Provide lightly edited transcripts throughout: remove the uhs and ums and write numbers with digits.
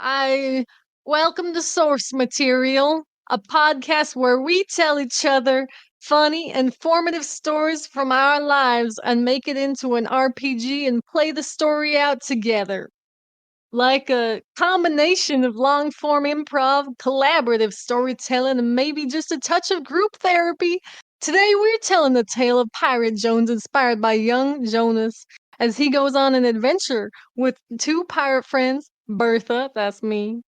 I welcome to Source Material, a podcast where we tell each other funny, informative stories from our lives and make it into an RPG and play the story out together. Like a combination of long form improv, collaborative storytelling, and maybe just a touch of group therapy. Today we're telling the tale of Pirate Jones inspired by young Jonas as he goes on an adventure with two pirate friends, Bertha, that's me,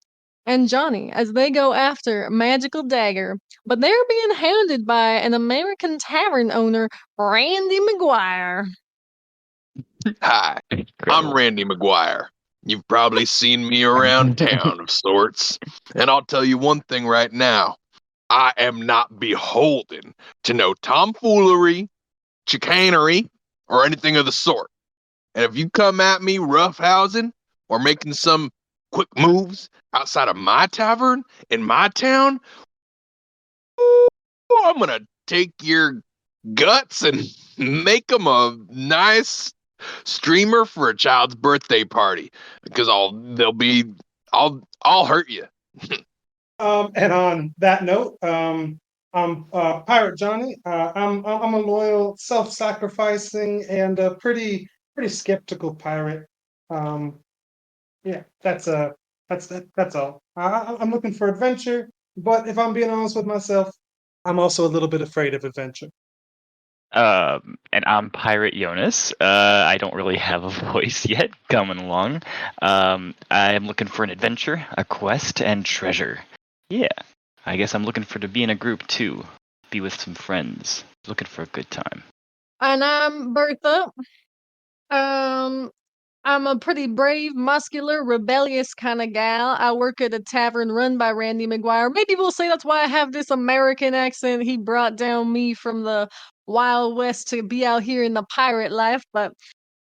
and Johnny, as they go after a magical dagger. But they're being hounded by an American tavern owner, Randy McGuire. Hi, I'm Incredible. Randy McGuire. You've probably seen me around town of sorts. And I'll tell you one thing right now. I am not beholden to no tomfoolery, chicanery, or anything of the sort. And if you come at me roughhousing or making some quick moves outside of my tavern in my town, I'm gonna take your guts and make them a nice streamer for a child's birthday party because I'll hurt you. And on that note, I'm Pirate Johnny. I'm a loyal, self-sacrificing, and a pretty skeptical pirate. Um, yeah, that's all. I'm looking for adventure, but if I'm being honest with myself, I'm also a little bit afraid of adventure. And I'm Pirate Jonas. I don't really have a voice yet coming along. I am looking for an adventure, a quest, and treasure. Yeah, I guess I'm looking to be in a group too. Be with some friends. Looking for a good time. And I'm Bertha. Um, I'm a pretty brave, muscular, rebellious kind of gal. I work at a tavern run by Randy McGuire. Maybe we'll say that's why I have this American accent. He brought down me from the Wild West to be out here in the pirate life, but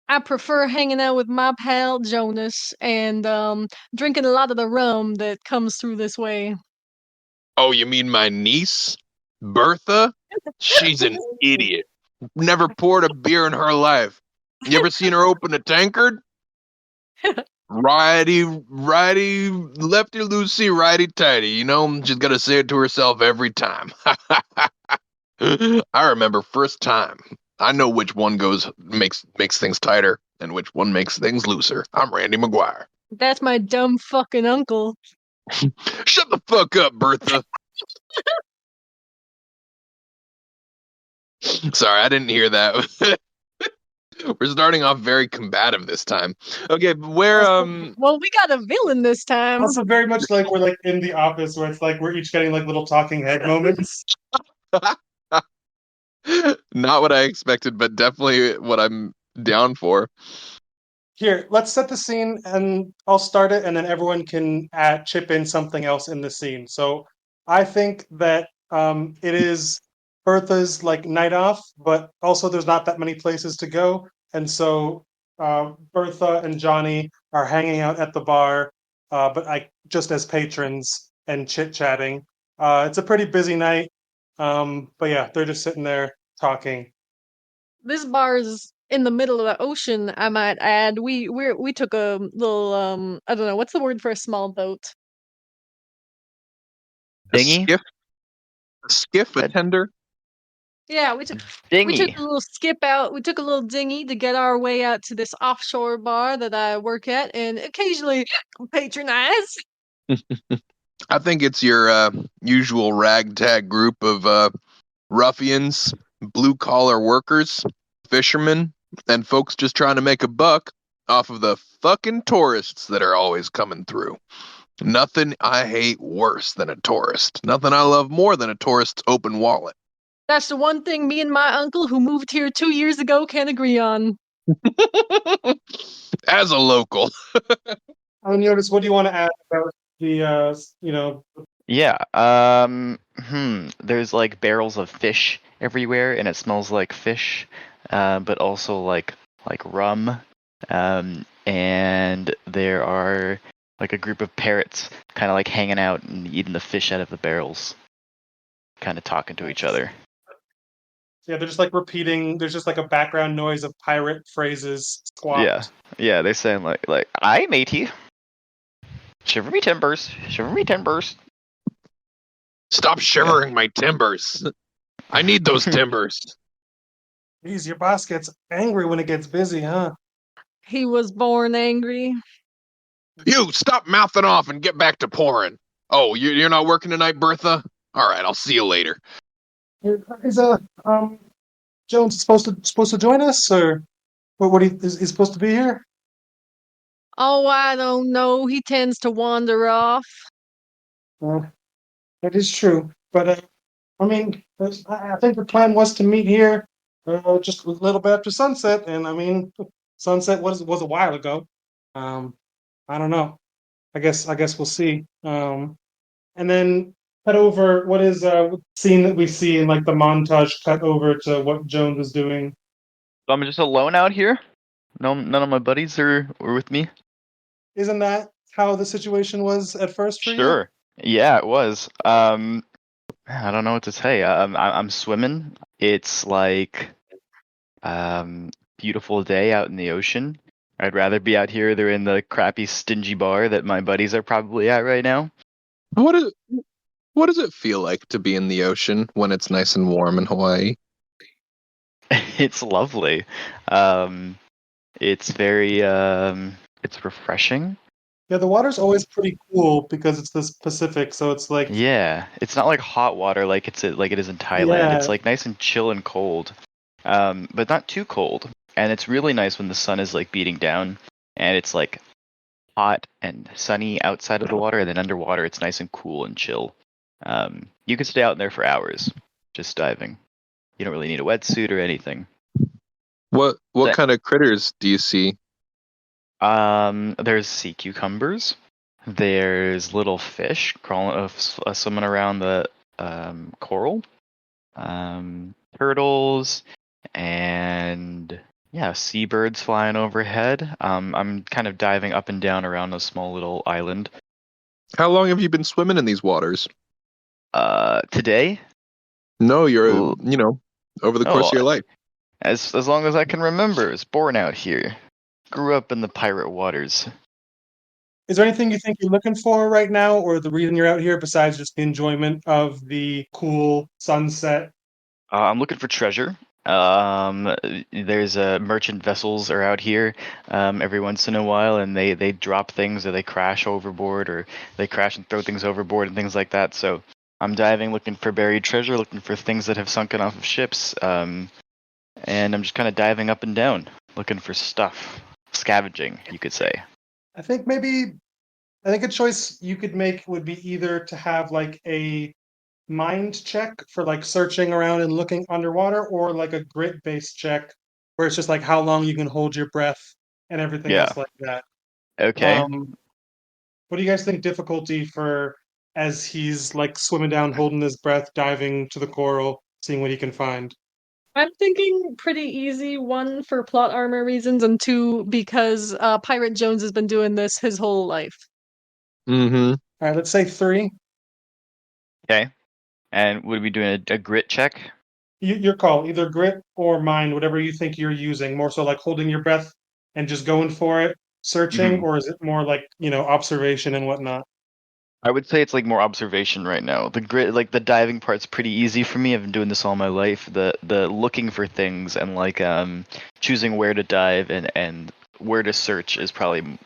I prefer hanging out with my pal Jonas and drinking a lot of the rum that comes through this way. Oh, you mean my niece, Bertha? She's an idiot. Never poured a beer in her life. You ever seen her open a tankard? Righty, lefty loosey, righty tighty. You know, she's got to say it to herself every time. I remember first time. I know which one makes things tighter and which one makes things looser. I'm Randy McGuire. That's my dumb fucking uncle. Shut the fuck up, Bertha. Sorry, I didn't hear that. We're starting off very combative this time. Okay, where Well, we got a villain this time. Also, very much like we're like in the office, where it's like we're each getting like little talking head moments. not what I expected, but definitely what I'm down for. Here, let's set the scene, and I'll start it, and then everyone can chip in something else in the scene. So I think that it is Bertha's like night off, but also there's not that many places to go, and so Bertha and Johnny are hanging out at the bar, but just as patrons and chit chatting. It's a pretty busy night, but yeah, they're just sitting there talking. This bar is in the middle of the ocean, I might add. We took a little I don't know, what's the word for a small boat? Dinghy? A skiff attender. Yeah, we took Dinghy. a little skip out. We took a little dinghy to get our way out to this offshore bar that I work at and occasionally patronize. I think it's your usual ragtag group of ruffians, blue collar workers, fishermen, and folks just trying to make a buck off of the fucking tourists that are always coming through. Nothing I hate worse than a tourist. Nothing I love more than a tourist's open wallet. That's the one thing me and my uncle who moved here 2 years ago can agree on. As a local. Notice, what do you want to add about the Yeah. There's like barrels of fish everywhere, and it smells like fish, but also like rum. And there are like a group of parrots kind of like hanging out and eating the fish out of the barrels, kind of talking to each other. Yeah, they're just like repeating. There's just like a background noise of pirate phrases squawked. Yeah, they sound like "Aye, matey." Shiver me timbers. Shiver me timbers. Stop shivering my timbers. I need those timbers. Geez, your boss gets angry when it gets busy, huh? He was born angry. You stop mouthing off and get back to pouring. Oh, you're not working tonight, Bertha? All right, I'll see you later. Is Jones supposed to join us, or is he supposed to be here? Oh, I don't know. He tends to wander off. That is true, but I mean, I think the plan was to meet here just a little bit after sunset, and I mean, sunset was a while ago. Um, I don't know. I guess we'll see. And then cut over. What is scene that we see in like the montage? Cut over to what Jones was doing. So I'm just alone out here. No, none of my buddies are with me. Isn't that how the situation was at first for you? Sure. Yeah, it was. I don't know what to say. I'm swimming. It's like beautiful day out in the ocean. I'd rather be out here either in the crappy, stingy bar that my buddies are probably at right now. What does it feel like to be in the ocean when it's nice and warm in Hawaii? It's lovely. It's very it's refreshing. Yeah, the water's always pretty cool because it's this Pacific, so it's like Yeah, it's not like hot water like like it is in Thailand. yeah, It's like nice and chill and cold, but not too cold. And it's really nice when the sun is like beating down, and it's like hot and sunny outside of the water, and then underwater it's nice and cool and chill. You can stay out there for hours just diving. You don't really need a wetsuit or anything. What That- kind of critters do you see? There's sea cucumbers. There's little fish crawling, swimming around the coral. Turtles and yeah, seabirds flying overhead. I'm kind of diving up and down around a small little island. How long have you been swimming in these waters? Today, No, Ooh. over the course of your life. as long as I can remember, I was born out here. Grew up in the pirate waters. is there anything you think you're looking for right now, or the reason you're out here besides just the enjoyment of the cool sunset? I'm looking for treasure. There's merchant vessels are out here every once in a while, and they drop things, or they crash overboard, or they crash and throw things overboard and things like that. So I'm diving, looking for buried treasure, looking for things that have sunken off of ships, and I'm just kind of diving up and down, looking for stuff, scavenging, you could say. I think a choice you could make would be either to have like a mind check for like searching around and looking underwater, or like a grit based check where it's just like how long you can hold your breath and everything Yeah. else like that. Okay. What do you guys think difficulty for as he's like swimming down, holding his breath, diving to the coral, seeing what he can find? I'm thinking pretty easy. One, for plot armor reasons, and two, because Pirate Jones has been doing this his whole life. Mm-hmm. All right, let's say 3. Okay. And would we doing a grit check? Your call, either grit or mind, whatever you think you're using. More so like holding your breath and just going for it, searching, Mhm. or is it more like, observation and whatnot? I would say it's like more observation right now. The grit, like the diving part's pretty easy for me. I've been doing this all my life. The looking for things and like choosing where to dive and where to search is probably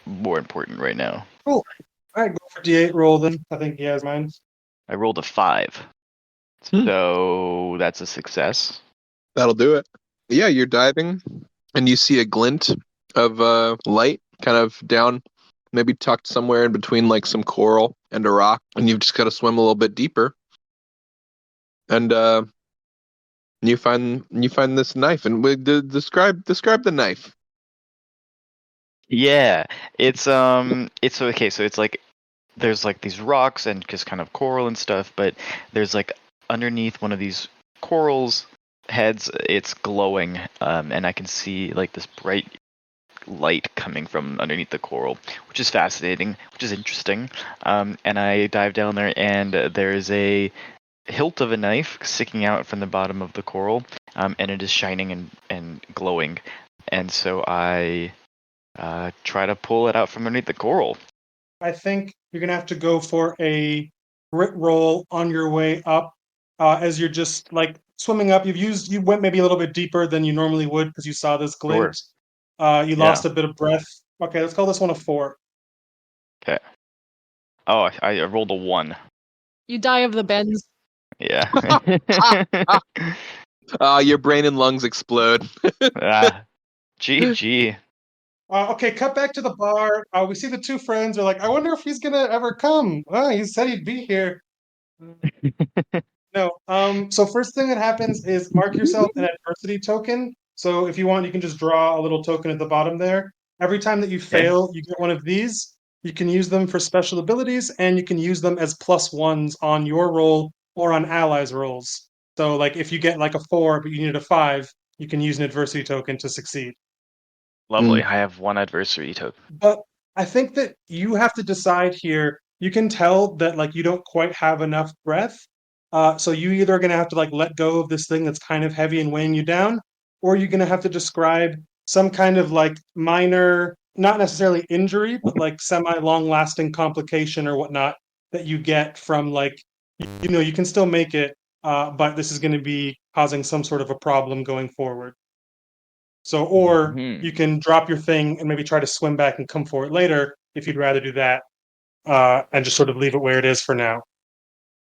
more important right now. Cool. All right, go for D8 roll then. I think he has mine. I rolled a 5, Hmm. so that's a success. That'll do it. Yeah, you're diving, and you see a glint of light kind of down, maybe tucked somewhere in between like some coral and a rock, and you've just got to swim a little bit deeper. And you find this knife, and describe the knife. Yeah, it's okay. So it's like there's like these rocks and just kind of coral and stuff, but there's like underneath one of these corals heads, it's glowing, and I can see like this bright light coming from underneath the coral, which is fascinating, which is interesting. And I dive down there, and there's a hilt of a knife sticking out from the bottom of the coral, and it is shining and glowing. And so I try to pull it out from underneath the coral. I think you're gonna have to go for a grit roll on your way up. As you're just like swimming up, you went maybe a little bit deeper than you normally would because you saw this Sure. glint. You Yeah. lost a bit of breath. Okay, let's call this one a 4. Okay. Oh, I rolled a 1. You die of the bends. Yeah. Your brain and lungs explode. GG. Okay, cut back to the bar. We see the two friends are like, I wonder if he's gonna ever come. He said he'd be here. No. So first thing that happens is mark yourself an adversity token. So if you want, you can just draw a little token at the bottom there. Every time that you Okay. fail, you get one of these. You can use them for special abilities, and you can use them as +1s on your roll or on allies' rolls. So like if you get like a 4, but you need a 5, you can use an adversity token to succeed. Lovely. I have 1 adversary token. But I think that you have to decide here. You can tell that like you don't quite have enough breath. So you either are gonna have to like let go of this thing that's kind of heavy and weighing you down, or you're gonna have to describe some kind of like minor, not necessarily injury, but like semi long lasting complication or whatnot that you get from like you can still make it, but this is gonna be causing some sort of a problem going forward. So, or Mhm. you can drop your thing and maybe try to swim back and come for it later if you'd rather do that, and just sort of leave it where it is for now.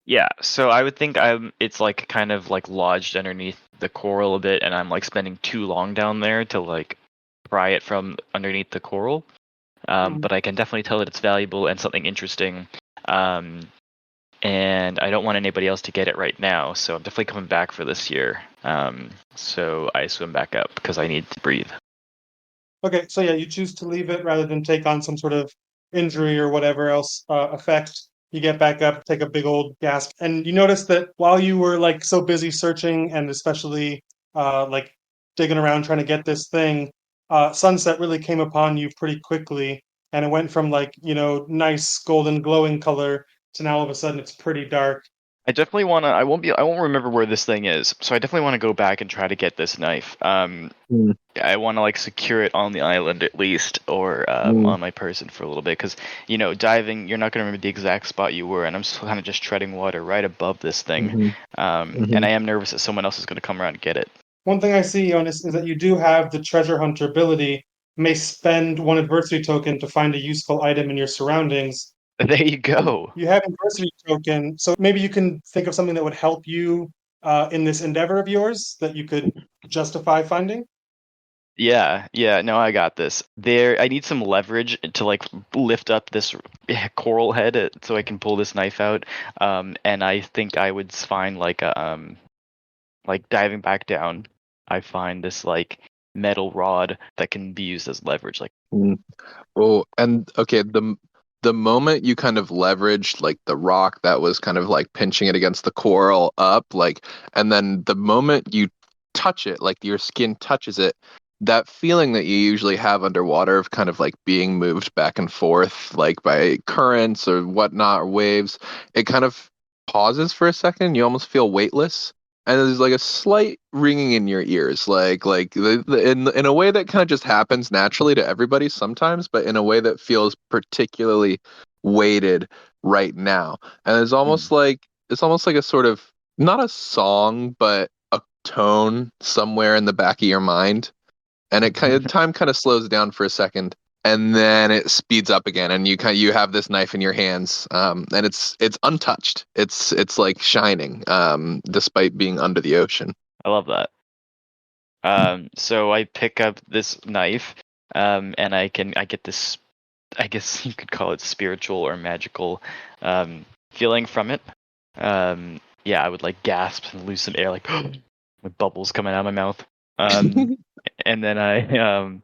Yeah, so I would think it's like kind of like lodged underneath the coral a bit, and I'm like spending too long down there to like pry it from underneath the coral. But I can definitely tell that it's valuable and something interesting. Um, and I don't want anybody else to get it right now, so I'm definitely coming back for this year. So I swim back up because I need to breathe. Okay, so yeah, you choose to leave it rather than take on some sort of injury or whatever else effect. You get back up, take a big old gasp, and you notice that while you were like so busy searching and especially like digging around trying to get this thing, sunset really came upon you pretty quickly, and it went from like nice golden glowing color to now all of a sudden it's pretty dark. I definitely want to. I won't remember where this thing is, so I definitely want to go back and try to get this knife. I want to like secure it on the island at least, or on my person for a little bit, because diving, you're not going to remember the exact spot you were, and I'm kind of just treading water right above this thing. And I am nervous that someone else is going to come around and get it. One thing I see, Jonas, is that you do have the treasure hunter ability. May spend one adversity token to find a useful item in your surroundings. There you go. You have adversity token, so maybe you can think of something that would help you in this endeavor of yours that you could justify finding. Yeah, no, I got this. I need some leverage to like lift up this coral head so I can pull this knife out. And I think I would find like like diving back down. I find this like metal rod that can be used as leverage. Like, Oh, and okay, the moment you kind of leveraged like the rock that was kind of like pinching it against the coral up, like, and then the moment you touch it, like your skin touches it, that feeling that you usually have underwater of kind of like being moved back and forth, like by currents or whatnot or waves, it kind of pauses for a second. You almost feel weightless, and there's like a slight ringing in your ears, in a way that kind of just happens naturally to everybody sometimes, but in a way that feels particularly weighted right now. And it's almost like a sort of not a song, but a tone somewhere in the back of your mind, and it kind of slows down for a second, and then it speeds up again, and you have this knife in your hands, and it's untouched. It's like shining, despite being under the ocean. I love that. So I pick up this knife, and I get this, I guess you could call it spiritual or magical feeling from it. Yeah, I would like gasp and lose some air, like with bubbles coming out of my mouth. And then I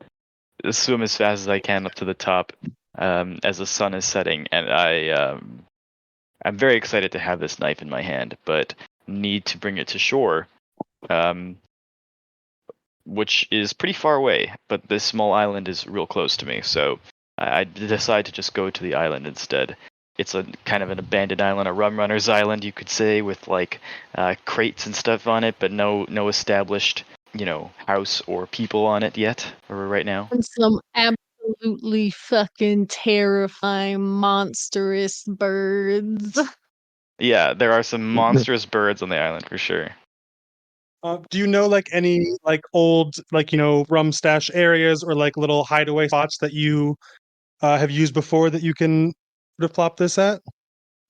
swim as fast as I can up to the top as the sun is setting, and I'm very excited to have this knife in my hand, but need to bring it to shore, which is pretty far away. But this small island is real close to me, so I decide to just go to the island instead. It's a kind of an abandoned island, a rum runner's island, you could say, with like crates and stuff on it, but no established house or people on it yet, or right now. And some absolutely fucking terrifying, monstrous birds. Yeah, there are some monstrous birds on the island for sure. Do you know like any like old like rum stash areas or like little hideaway spots that you have used before that you can sort of plop this at?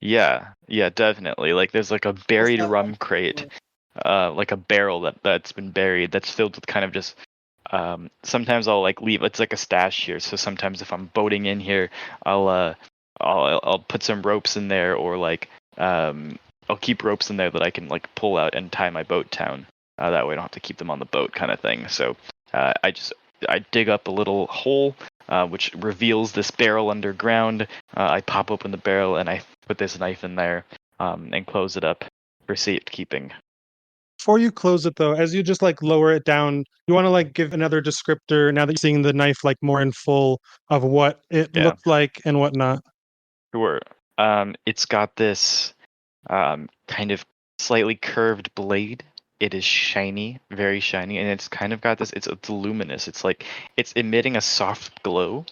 Yeah, definitely. Like there's like a What's buried that rum like? crate, like a barrel that's been buried that's filled with kind of just sometimes I'll like leave it's like a stash here. So sometimes if I'm boating in here, I'll uh I'll put some ropes in there or like I'll keep ropes in there that I can like pull out and tie my boat down. That way I don't have to keep them on the boat kind of thing. So I dig up a little hole which reveals this barrel underground. I pop open the barrel and I put this knife in there and close it up for safekeeping. Before you close it though, as you just like lower it down, you want to like give another descriptor now that you're seeing the knife like more in full of what it Yeah, looked like and whatnot. sure. It's got this kind of slightly curved blade. It is shiny, very shiny, and it's kind of got this. It's luminous. It's like it's emitting a soft glow.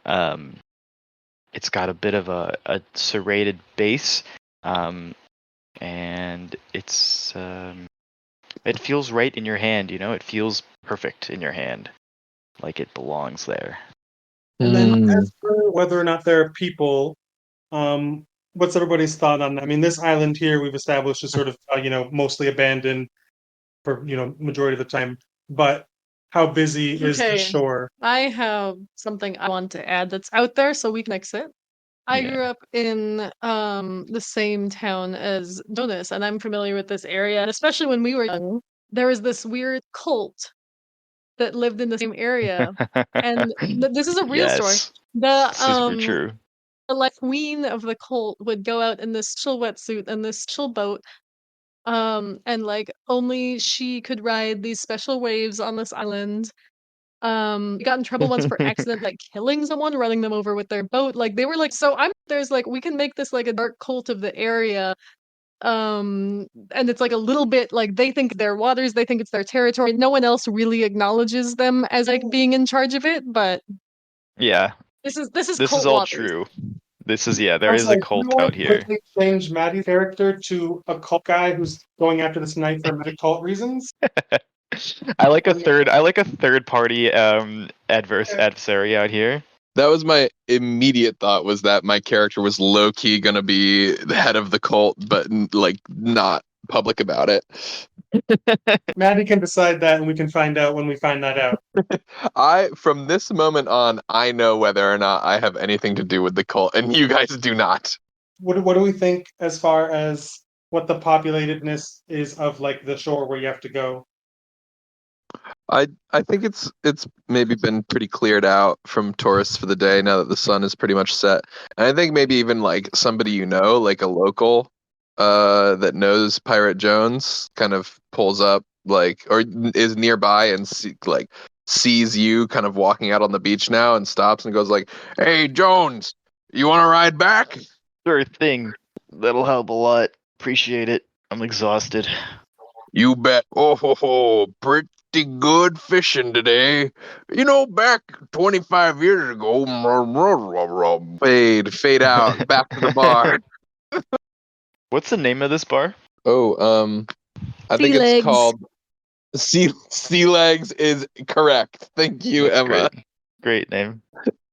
Um, it's got a bit of a serrated base, and it feels right in your hand. It feels perfect in your hand, like it belongs there. And then Mm. as for whether or not there are people, what's everybody's thought on that? I mean, this island here we've established is sort of mostly abandoned for majority of the time. But how busy is the Okay, shore? I have something I want to add that's out there so we can mix it. I Yeah. grew up in the same town as Jonas, and I'm familiar with this area. And especially when we were young, there was this weird cult that lived in the same area. And this is a real story. Yes, The super true. the like queen of the cult would go out in this special wetsuit and this special boat, and like only she could ride these special waves on this island. We got in trouble once for accident, like killing someone, running them over with their boat. Like they were like, so I'm there's like we can make this like a dark cult of the area. And it's like a little bit like they think their waters, they think it's their territory. No one else really acknowledges them as like being in charge of it, but Yeah, this is this is cult all waters. true. Yeah, there I'm is a sorry, do you cult want out to here. quickly change Maddie's character to a cult guy who's going after this knife for magic cult reasons? I like a third party Okay. adversary out here. That was my immediate thought, was that my character was low key gonna be the head of the cult, but like not public about it. Maddie can decide that, and we can find out when we find that out. From this moment on, I know whether or not I have anything to do with the cult, and you guys do not. What do we think as far as what the populatedness is of like the shore where you have to go? I think it's maybe been pretty cleared out from tourists for the day now that the sun is pretty much set. And I think maybe even like somebody like a local that knows Pirate Jones kind of pulls up like or is nearby and sees you kind of walking out on the beach now and stops and goes like, "Hey Jones, you want to ride back?" Sure thing. That'll help a lot. Appreciate it. I'm exhausted. You bet. Oh, ho, ho, pretty good fishing today. Back 25 years ago, fade out, back to the bar. What's the name of this bar? Oh, I Sea think it's legs. called Sea Legs is correct. Thank you, That's Emma. great. Great name.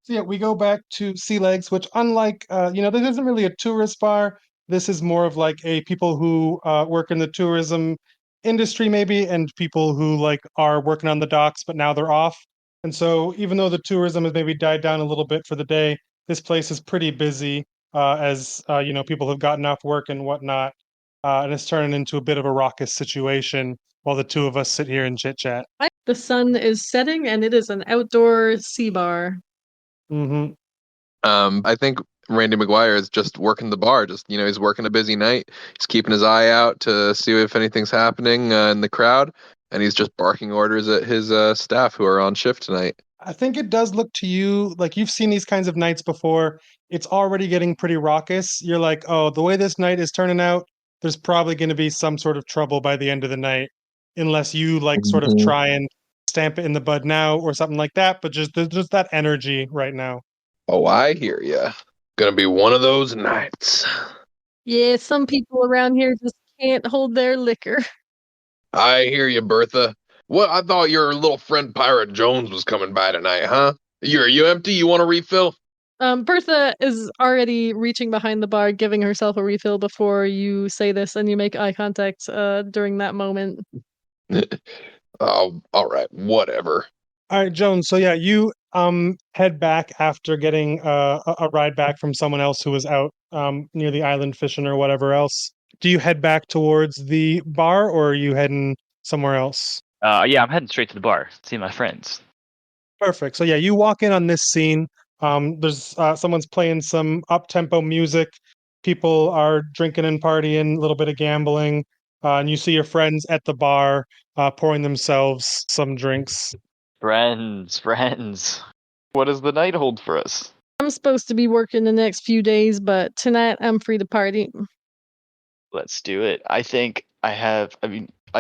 So yeah, we go back to Sea Legs, which unlike this isn't really a tourist bar. This is more of like a people who work in the tourism industry maybe, and people who like are working on the docks, but now they're off. And so even though the tourism has maybe died down a little bit for the day, this place is pretty busy as people have gotten off work and whatnot, and it's turning into a bit of a raucous situation while the two of us sit here and chit chat. The sun is setting and it is an outdoor sea bar. Hmm. I think Randy McGuire is just working the bar. Just he's working a busy night. He's keeping his eye out to see if anything's happening in the crowd, and he's just barking orders at his staff who are on shift tonight. I think it does look to you like you've seen these kinds of nights before. It's already getting pretty raucous. You're like, oh, the way this night is turning out, there's probably going to be some sort of trouble by the end of the night, unless you like sort of Mhm. try and stamp it in the bud now or something like that. But just there's just that energy right now. Oh, I hear ya. Gonna be one of those nights. Yeah, some people around here just can't hold their liquor. I hear you, Bertha. What? I thought your little friend Pirate Jones was coming by tonight, huh? Are you empty? You want a refill? Bertha is already reaching behind the bar, giving herself a refill before you say this, and you make eye contact during that moment. Oh, all right, whatever. All right, Jones. So yeah, you head back after getting a ride back from someone else who was out near the island fishing or whatever else. Do you head back towards the bar or are you heading somewhere else? Yeah, I'm heading straight to the bar. See my friends. Perfect. So yeah, you walk in on this scene. There's someone's playing some up-tempo music. People are drinking and partying, a little bit of gambling, and you see your friends at the bar pouring themselves some drinks. Friends. What does the night hold for us? I'm supposed to be working the next few days, but tonight I'm free to party. Let's do it. I think I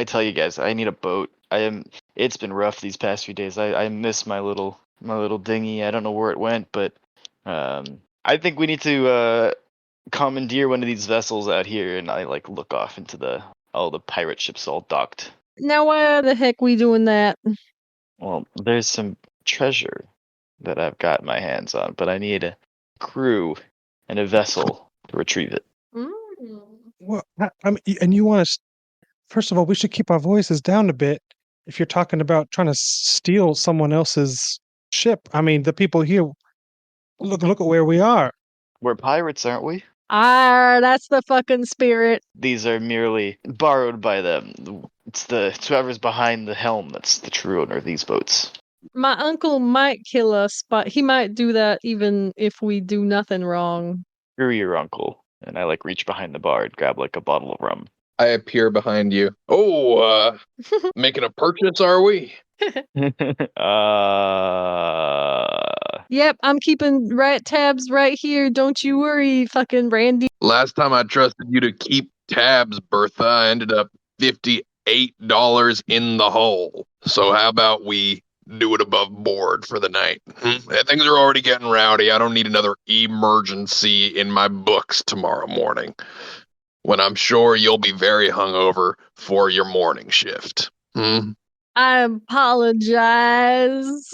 tell you guys, I need a boat. It's been rough these past few days. I miss my little dinghy. I don't know where it went, but I think we need to commandeer one of these vessels out here, and I like look off into all the pirate ships all docked. Now, why the heck we doing that? Well, there's some treasure that I've got my hands on, but I need a crew and a vessel to retrieve it. Mm. Well, and you want to, first of all, we should keep our voices down a bit if you're talking about trying to steal someone else's ship. I mean, the people here, look at where we are. We're pirates, aren't we? That's the fucking spirit. These are merely borrowed by them. It's whoever's behind the helm that's the true owner of these boats. My uncle might kill us, but he might do that even if we do nothing wrong. Screw your uncle. And I reach behind the bar and grab a bottle of rum. I appear behind you. Oh, making a purchase, are we? Yep, I'm keeping right tabs right here. Don't you worry, fucking Randy. Last time I trusted you to keep tabs, Bertha, I ended up $58 in the hole. So how about we do it above board for the night? Things are already getting rowdy. I don't need another emergency in my books tomorrow morning, when I'm sure you'll be very hungover for your morning shift. I apologize.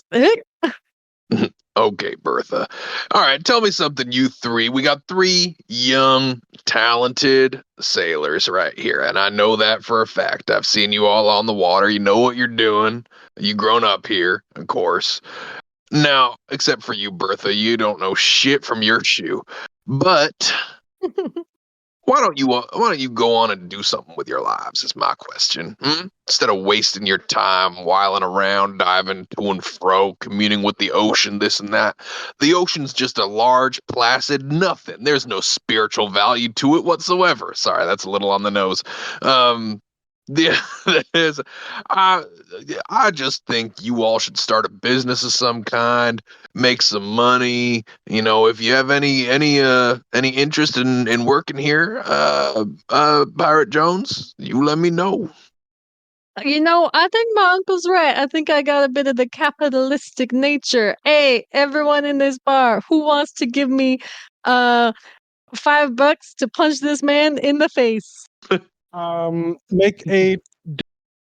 Okay, Bertha. All right, tell me something, you three. We got three young, talented sailors right here, and I know that for a fact. I've seen you all on the water. You know what you're doing. You grown up here, of course. Now, except for you, Bertha, you don't know shit from your shoe. But why don't you go on and do something with your lives? Is my question. Instead of wasting your time whiling around, diving to and fro, communing with the ocean, this and that. The ocean's just a large, placid nothing. There's no spiritual value to it whatsoever. Sorry, that's a little on the nose. I just think you all should start a business of some kind, make some money. If you have any interest in working here, Pirate Jones, you let me know. I think my uncle's right. I think I got a bit of the capitalistic nature. Hey, everyone in this bar, who wants to give me $5 to punch this man in the face? Make a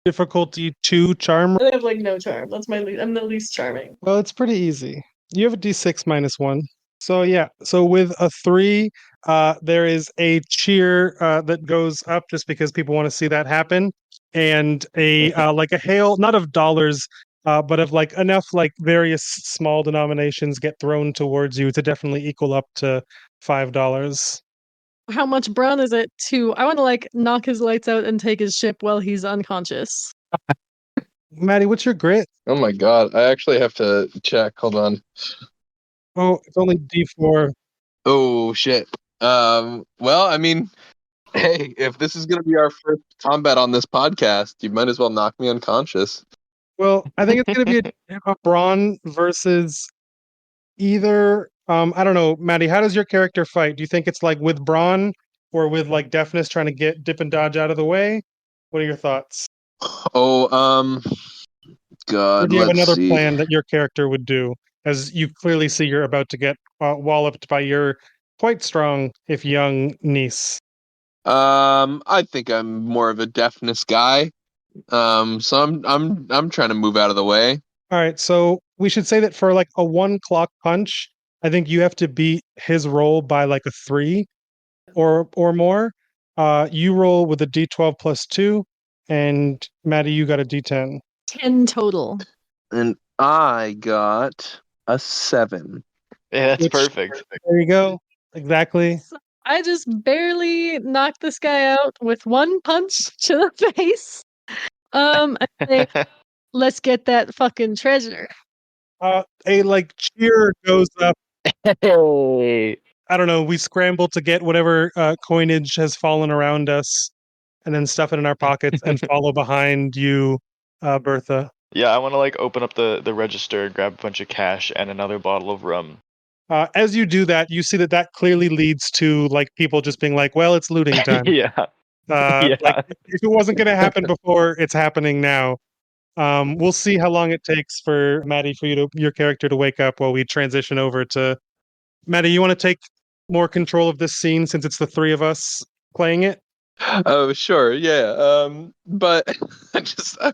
difficulty 2 charm. I have no charm. That's I'm the least charming. Well, it's pretty easy. You have a d6 minus 1. So yeah, so with a 3, there is a cheer that goes up just because people want to see that happen, and a a hail, not of dollars, but of enough various small denominations get thrown towards you to definitely equal up to $5. How much brown is it to? I want to knock his lights out and take his ship while he's unconscious. Maddie, what's your grit? Oh my god, I actually have to check. Hold on. Oh, it's only D4. Oh shit. Well, I mean, hey, if this is gonna be our first combat on this podcast, you might as well knock me unconscious. Well, I think it's going to be a brawn versus either. I don't know, Maddie. How does your character fight? Do you think it's with brawn or with deafness, trying to dip and dodge out of the way? What are your thoughts? Oh, Or God, do you have let's another see. plan that your character would do? As you clearly see, you're about to get walloped by your quite strong, if young, niece. I think I'm more of a deafness guy. So I'm trying to move out of the way. All right, so we should say that for like a 1 clock punch, I think you have to beat his roll by like a 3 or more. You roll with a d12 plus 2, and Maddie, you got a d10. 10 total. And I got a 7. Yeah, that's Which perfect. there you go. Exactly. So I just barely knocked this guy out with one punch to the face. I say, let's get that fucking treasure. A like cheer goes up. Hey. I don't know. We scramble to get whatever coinage has fallen around us, and then stuff it in our pockets and follow behind you, Bertha. Yeah, I want to like open up the register, grab a bunch of cash and another bottle of rum. As you do that, you see that that clearly leads to like people just being like, "Well, it's looting time." Yeah, Like yeah. if it wasn't going to happen before, it's happening now. We'll see how long it takes for Maddie for your character to wake up while we transition over to Maddie. You want to take more control of this scene since it's the three of us playing it? Oh, sure, yeah. But I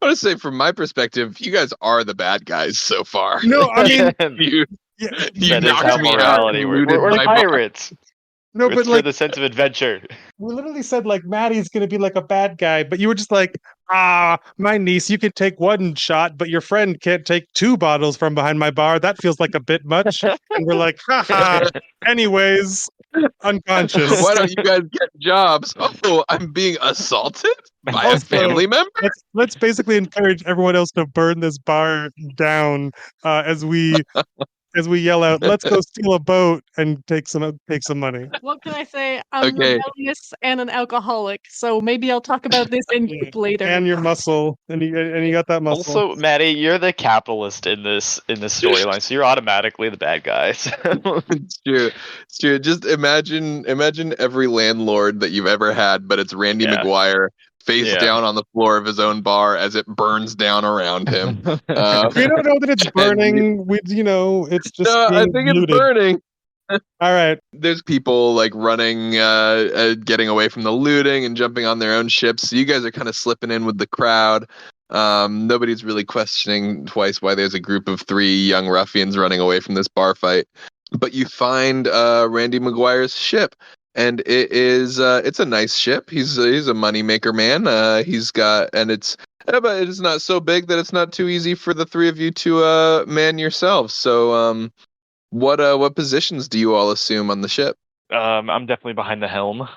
want to say, from my perspective, you guys are the bad guys so far. No, I mean, you yeah, you That is knocked how me out morality and works. looted We're my bar. pirates. no, It's but for like the sense of adventure. we literally said like Maddie's gonna be like a bad guy, but you were just like, my niece, you could take one shot, but your friend can't take two bottles from behind my bar. That feels like a bit much. And we're like, haha. Anyways, unconscious. Why don't you guys get jobs? Oh, I'm being assaulted by a Also, family member. let's basically encourage everyone else to burn this bar down as we yell out, "Let's go steal a boat and take some money." What can I say? I'm Okay, rebellious and an alcoholic, so maybe I'll talk about this in Yeah. group later. And your muscle, and you got that muscle. Also, Maddie, you're the capitalist in this storyline, so you're automatically the bad guy. So it's true. It's true. Just imagine every landlord that you've ever had, but it's Randy yeah, McGuire face yeah. down on the floor of his own bar as it burns down around him. Uh, We don't know that it's and burning. It's just no, I being think it's looted. burning. All right. There's people like running, getting away from the looting and jumping on their own ships. So you guys are kind of slipping in with the crowd. Nobody's really questioning twice why there's a group of 3 young ruffians running away from this bar fight. But you find Randy McGuire's ship, and it's a nice ship. He's a moneymaker man. But it's not so big that it's not too easy for the 3 of you to man yourselves. So what positions do you all assume on the ship? I'm definitely behind the helm.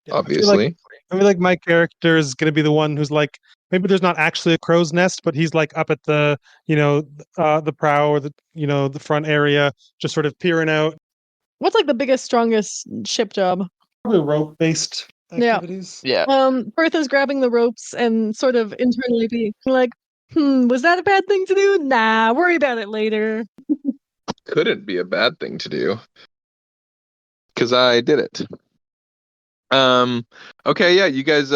Yeah, Obviously. I feel like my character is going to be the one who's like, maybe there's not actually a crow's nest, but he's like up at the, the prow or the front area, just sort of peering out. What's like the biggest, strongest ship job? Probably rope based Yeah. activities. Yeah. Bertha's grabbing the ropes and sort of internally being like, was that a bad thing to do? Nah, worry about it later. Couldn't be a bad thing to do because I did it. Okay, yeah, you guys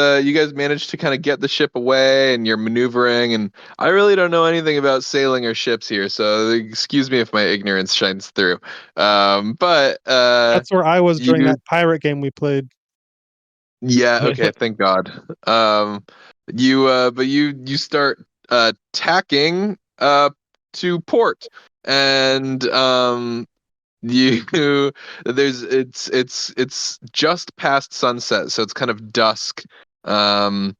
managed to kind of get the ship away and you're maneuvering, and I really don't know anything about sailing or ships here, so excuse me if my ignorance shines through. But That's where I was during you that pirate game we played. Yeah, okay, thank God. But you start tacking to port, and you it's just past sunset, so it's kind of dusk. Um,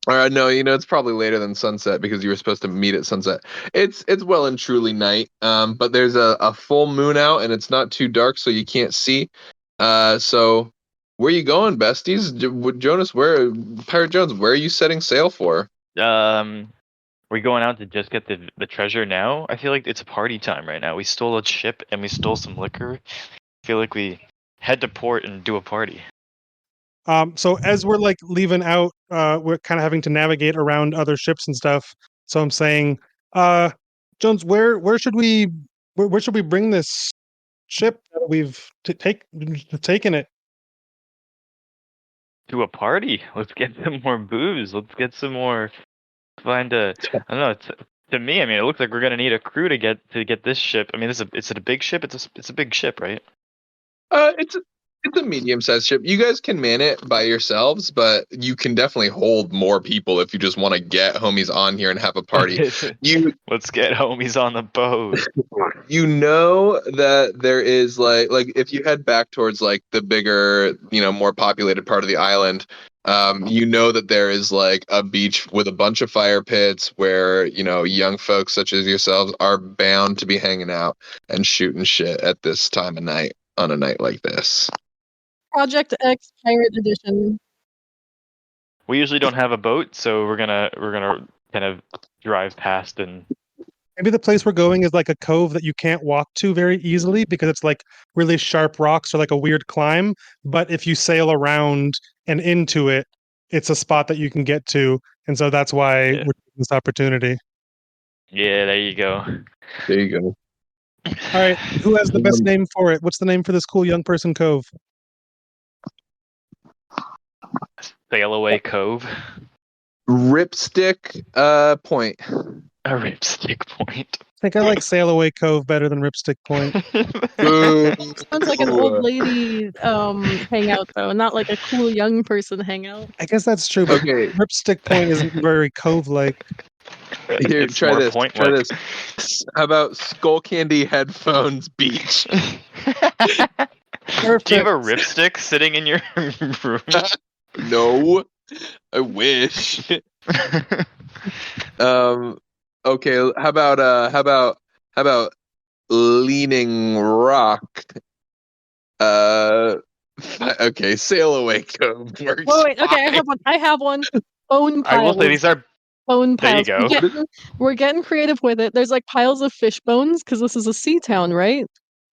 or no, it's probably later than sunset because you were supposed to meet at sunset. It's well and truly night. But there's a full moon out, and it's not too dark, so you can't see. So where you going, besties? Jonas, Pirate Jones, where are you setting sail for? We're going out to just get the treasure now. I feel like it's a party time right now. We stole a ship and we stole some liquor. I feel like we head to port and do a party. So as we're like leaving out, we're kind of having to navigate around other ships and stuff. So I'm saying, Jones, where should we bring this ship that we've taken it? To a party. Let's get some more booze. Let's get some more find a. I don't know. To me, I mean, it looks like we're gonna need a crew to get this ship. I mean, is it a big ship? It's a big ship, right? It's a medium-sized ship. You guys can man it by yourselves, but you can definitely hold more people if you just want to get homies on here and have a party. You Let's get homies on the boat. you know that there is like if you head back towards like the bigger, more populated part of the island, you know that there is like a beach with a bunch of fire pits where, young folks such as yourselves are bound to be hanging out and shooting shit at this time of night on a night like this. Project X Pirate Edition. We usually don't have a boat, so we're gonna kind of drive past and. Maybe the place we're going is like a cove that you can't walk to very easily because it's like really sharp rocks or like a weird climb. But if you sail around and into it, it's a spot that you can get to. And so that's why Yeah. we're taking this opportunity. Yeah, there you go. There you go. All right. Who has the best name for it? What's the name for this cool young person cove? Sail away Cove. Ripstick Point. A ripstick point. I think I like Sail Away Cove better than Ripstick Point. Sounds like an old lady hangout though, not like a cool young person hangout. I guess that's true, but Okay, Ripstick Point isn't very cove-like. here, It's try more this. point Try work. this. How about Skull Candy Headphones Beach? Do you have a ripstick sitting in your room? No, I wish. Okay, how about Leaning Rock? Okay, Sail Away Cove works. Wait, okay, fine. I have one. Bone I will piles. say these are. Bone There you piles. go. We're getting creative with it. There's like piles of fish bones because this is a sea town, right?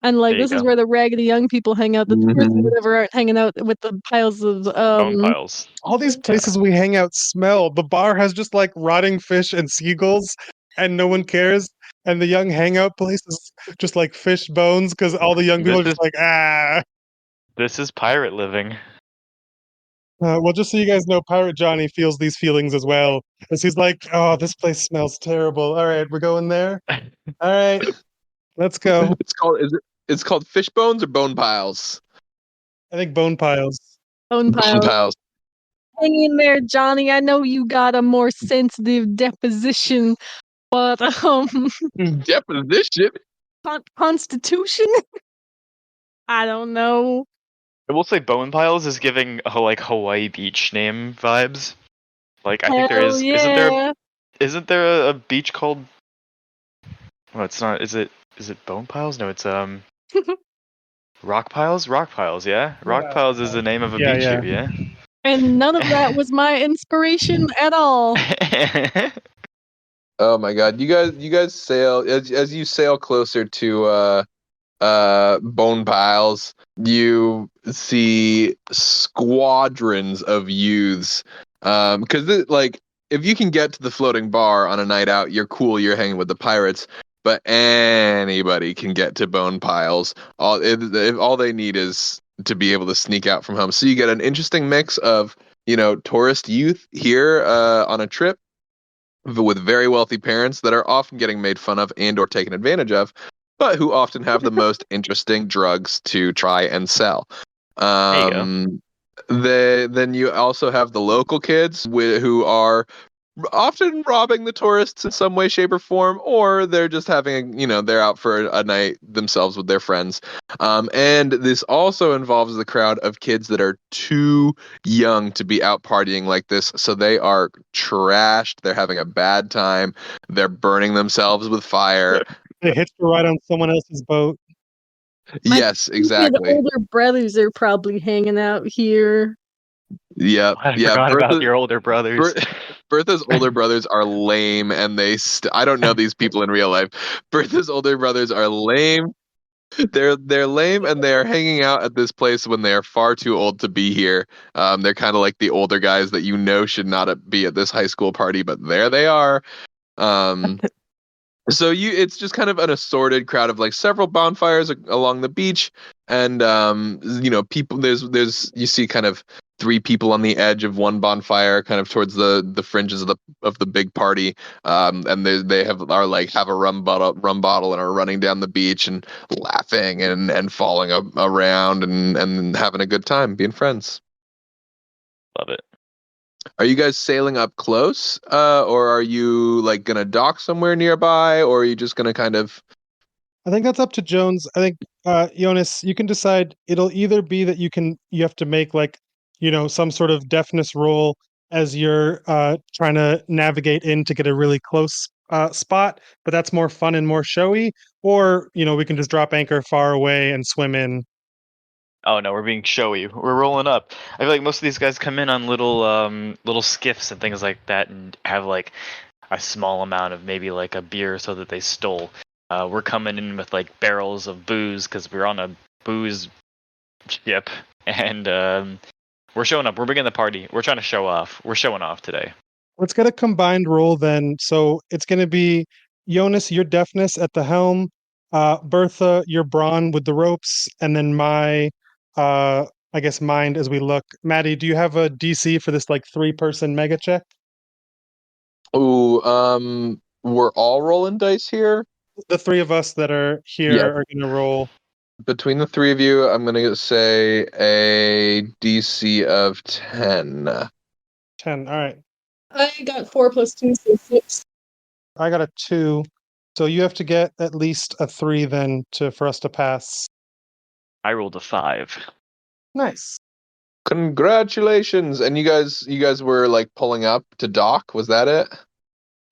And like There you this is go. where the raggedy young people hang out. The tourists or Mhm. whatever aren't hanging out with the piles of Bone piles. All these places we hang out smell. The bar has just like rotting fish and seagulls, and no one cares. And the young hangout place is just like fish bones because all the young people are This just like, ah. This is pirate living. Well, just so you guys know, Pirate Johnny feels these feelings as well. As he's like, oh, this place smells terrible. All right, we're going there. All right, let's go. It's called Fish Bones or Bone Piles? I think bone piles. bone Bone piles. Piles. Hang in there, Johnny. I know you got a more sensitive deposition, but Deposition. constitution. I don't know. I will say Bone Piles is giving like Hawaii beach name vibes. Like I think there Hell is. yeah. Isn't there a beach called? Well, it's not. Is it Bone Piles? No, it's Rock Piles. Rock Piles. Yeah, Rock Piles is the name of a Yeah, beach yeah. here. Yeah. And none of that was my inspiration at all. Oh my God, you guys sail as you sail closer to Bone Piles. You see squadrons of youths. Because like if you can get to the floating bar on a night out, you're cool. You're hanging with the pirates. But anybody can get to Bone Piles. All they need is to be able to sneak out from home. So you get an interesting mix of tourist youth here on a trip with very wealthy parents that are often getting made fun of and or taken advantage of, but who often have the most interesting drugs to try and sell. There you go. Then you also have the local kids who are often robbing the tourists in some way, shape, or form, or they're just having, they're out for a night themselves with their friends. And this also involves the crowd of kids that are too young to be out partying like this. So they are trashed. They're having a bad time. They're burning themselves with fire. They hitched a ride on someone else's boat. Yes, The exactly. older brothers are probably hanging out here. Yep. I Yeah. forgot about your older brothers. Bertha's older brothers are lame, and I don't know these people in real life. Bertha's older brothers are lame. They're lame, and they are hanging out at this place when they are far too old to be here. They're kind of like the older guys that should not be at this high school party, but there they are. So it's just kind of an assorted crowd of like several bonfires along the beach, and people. There's you see kind of three people on the edge of one bonfire, kind of towards the fringes of the big party, and they have a rum bottle and are running down the beach and laughing and falling around and having a good time, being friends. Love it. Are you guys sailing up close, or are you like gonna dock somewhere nearby, or are you just gonna kind of? I think that's up to Jones. I think Jonas, you can decide. It'll either be that you have to make like some sort of deafness roll as you're trying to navigate in to get a really close spot, but that's more fun and more showy. Or we can just drop anchor far away and swim in. Oh no, we're being showy. We're rolling up. I feel like most of these guys come in on little skiffs and things like that, and have like a small amount of maybe like a beer so that they stole. We're coming in with like barrels of booze because we're on a booze ship, and we're showing up. We're bringing the party. We're trying to show off. We're showing off today. Let's get a combined roll then. So it's going to be Jonas, your deafness at the helm, Bertha, your brawn with the ropes, and then my, I guess, mind as we look. Maddie, do you have a DC for this like 3-person mega check? Ooh, we're all rolling dice here. The three of us that are here Yeah. are going to roll. Between the three of you, I'm gonna say a DC of 10. 10. All right. I got 4 plus 2, so 6. I got a 2. So you have to get at least a 3 then for us to pass. I rolled a 5. Nice. Congratulations! And you guys were like pulling up to dock. Was that it?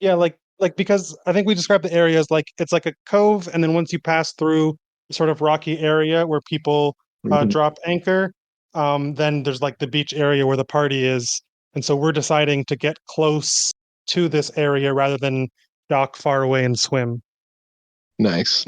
Yeah, like because I think we described the area as like it's like a cove, and then once you pass through sort of rocky area where people drop anchor, then there's like the beach area where the party is, and so we're deciding to get close to this area rather than dock far away and swim. Nice.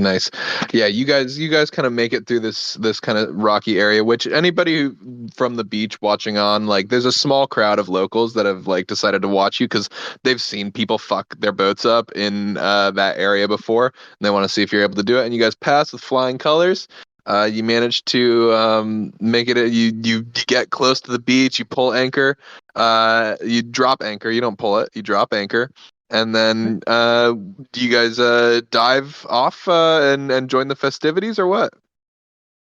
Yeah, you guys kind of make it through this kind of rocky area, which anybody from the beach watching on, like there's a small crowd of locals that have like decided to watch you because they've seen people fuck their boats up in that area before, and they want to see if you're able to do it. And you guys pass with flying colors. You manage to make it. You get close to the beach. You pull anchor. You drop anchor. You don't pull it. You drop anchor. And then, do you guys dive off and join the festivities or what?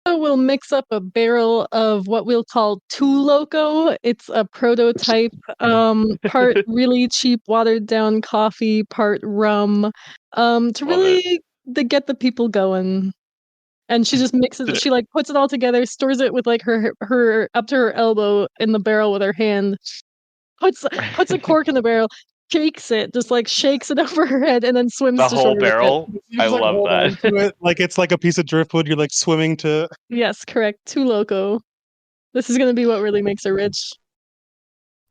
We'll mix up a barrel of what we'll call Two Loco. It's a prototype, part really cheap watered down coffee, part rum, to Love really to get the people going. And she just mixes it. She like puts it all together, stores it with like her up to her elbow in the barrel with her hand. Puts a cork in the barrel, shakes it, just like shakes it over her head, and then swims The to whole shore with it. barrel. You I just, like, love hold that. on to it like it's like a piece of driftwood. You're like swimming to. Yes, correct. Two Loco. This is gonna be what really makes her rich.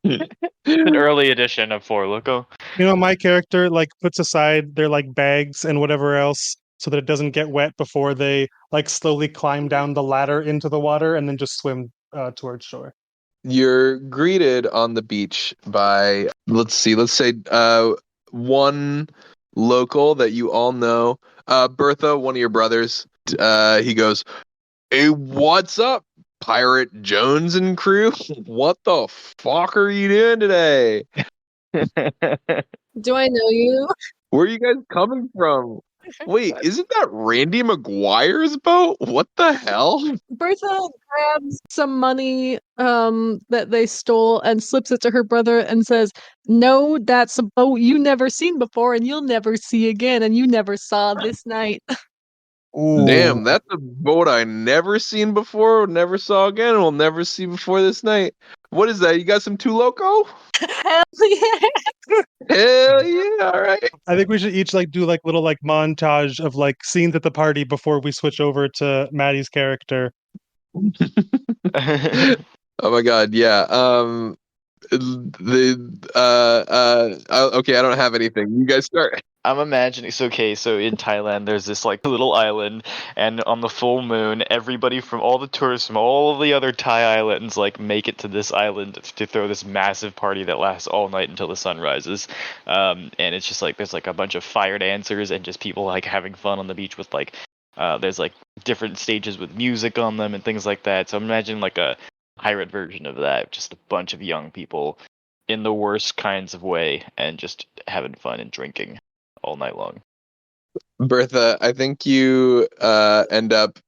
An early edition of Four Loco. My character like puts aside their like bags and whatever else so that it doesn't get wet before they like slowly climb down the ladder into the water and then just swim towards shore. You're greeted on the beach by let's say one local that you all know, Bertha, one of your brothers. He goes, "Hey, what's up, Pirate Jones and crew? What the fuck are you doing today? Do I know you? Where are you guys coming from? Wait, isn't that Randy McGuire's boat? What the hell?" Bertha grabs some money that they stole and slips it to her brother and says, "No, that's a boat you never seen before and you'll never see again and you never saw this night." Damn, that's a boat I never seen before, never saw again, and will never see before this night. What is that? You got some Two Loco? Hell yeah. Hell yeah! All right. I think we should each like do like little like montage of like scenes at the party before we switch over to Maddie's character. Oh my god, yeah. Okay, I don't have anything. You guys start. I'm imagining. So in Thailand, there's this like little island, and on the full moon, everybody from all the tourists from all of the other Thai islands like make it to this island to throw this massive party that lasts all night until the sun rises. And it's just like there's like a bunch of fire dancers and just people like having fun on the beach with like there's like different stages with music on them and things like that. So I'm imagining like a pirate version of that, just a bunch of young people in the worst kinds of way and just having fun and drinking all night long. Bertha, I think you end up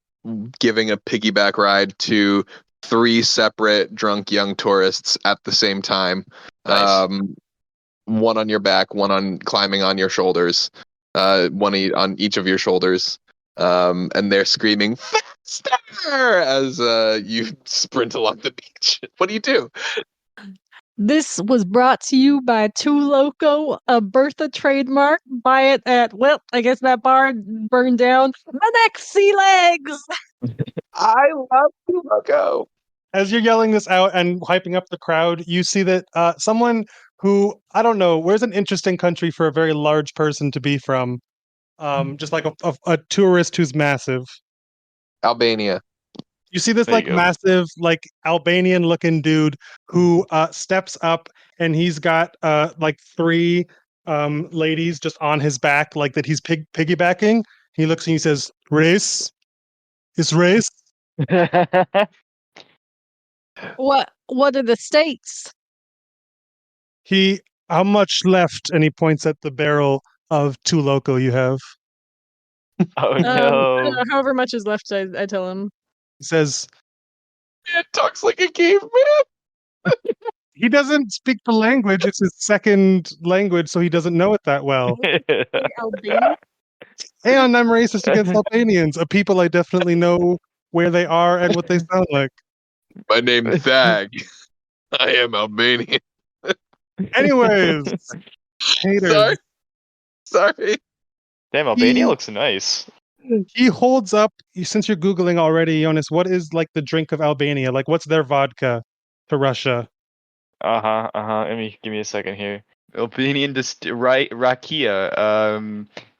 giving a piggyback ride to 3 separate drunk young tourists at the same time. Nice. One on your back, one on climbing on your shoulders, on each of your shoulders, and they're screaming faster as you sprint along the beach. What do you do? This was brought to you by Two Loco, a Bertha trademark. Buy it at, well, I guess that bar burned down. The next sea legs! I love you, Loco. As you're yelling this out and hyping up the crowd, you see that someone who, I don't know, where's an interesting country for a very large person to be from? Just like a tourist who's massive. Albania. You see this There you like go. massive, like Albanian looking dude who steps up and he's got like 3 ladies just on his back, like that he's piggybacking. He looks and he says, "Race? Is race?" What are the states? How much left? And he points at the barrel of Two Loco you have. Oh I don't no. know, however much is left, I tell him. He says, It talks like a caveman. he doesn't speak the language. It's his second language, so he doesn't know it that well. Albania? And I'm racist against Albanians, a people I definitely know where they are and what they sound like. My name's Thag. I am Albanian. Anyways, haters. Sorry. Damn, Albania He- looks nice. He holds up, since you're Googling already, Jonas, what is like the drink of Albania? Like, what's their vodka to Russia? Give me a second here. Albanian rakia.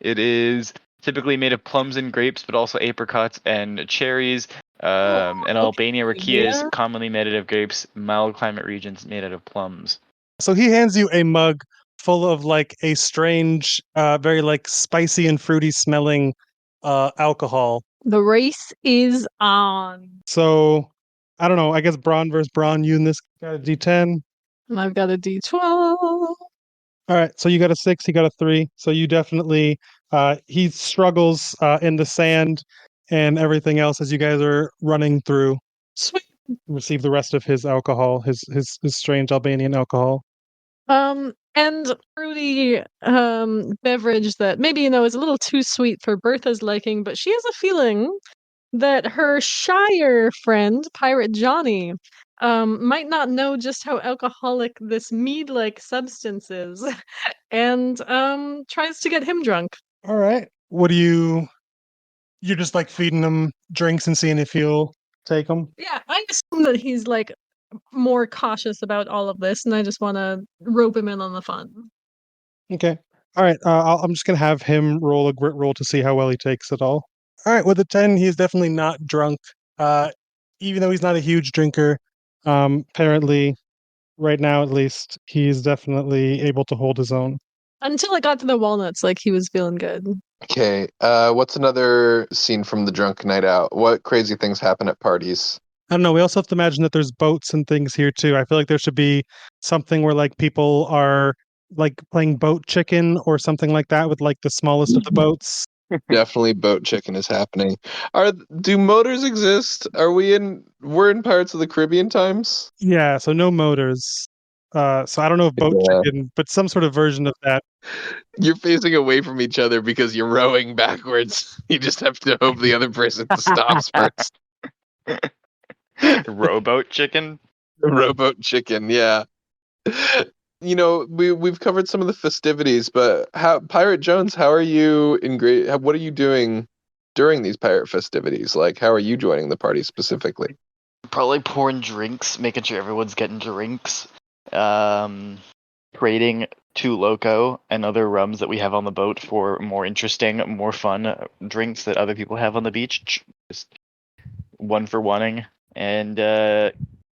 It is typically made of plums and grapes, but also apricots and cherries. And Albania rakia is yeah. commonly made out of grapes. Mild climate regions made out of plums. So he hands you a mug full of like a strange, very like spicy and fruity smelling alcohol. The race is on. So I don't know. I guess brawn versus brawn. You and this got a D10. And I've got a D12. All right. So you got a 6. He got a 3. So you definitely. He struggles in the sand and everything else as you guys are running through. Sweet. Receive the rest of his alcohol, his strange Albanian alcohol. And fruity beverage that maybe is a little too sweet for Bertha's liking, but she has a feeling that her shyer friend, Pirate Johnny, might not know just how alcoholic this mead-like substance is, and tries to get him drunk. All right. What do you? You're just like feeding him drinks and seeing if he'll take them. Yeah, I assume that he's like more cautious about all of this, and I just want to rope him in on the fun. Okay. All right. I'm just gonna have him roll a grit roll to see how well he takes it all. All right. With a 10, he's definitely not drunk. Even though he's not a huge drinker, apparently, right now at least, he's definitely able to hold his own. Until it got to the walnuts, like he was feeling good. Okay. What's another scene from the drunk night out? What crazy things happen at parties? I don't know. We also have to imagine that there's boats and things here too. I feel like there should be something where like people are like playing boat chicken or something like that with like the smallest of the boats. Definitely boat chicken is happening. Do motors exist? We're in Pirates of the Caribbean times? Yeah, so no motors. So I don't know if boat Yeah. chicken, but some sort of version of that. You're facing away from each other because you're rowing backwards. You just have to hope the other person stops first. Rowboat chicken. Rowboat chicken, yeah. We've covered some of the festivities, but Pirate Jones, how are you what are you doing during these pirate festivities? Like, how are you joining the party specifically? Probably pouring drinks, making sure everyone's getting drinks. Trading Two Loco and other rums that we have on the boat for more interesting, more fun drinks that other people have on the beach. Just one for wanting. And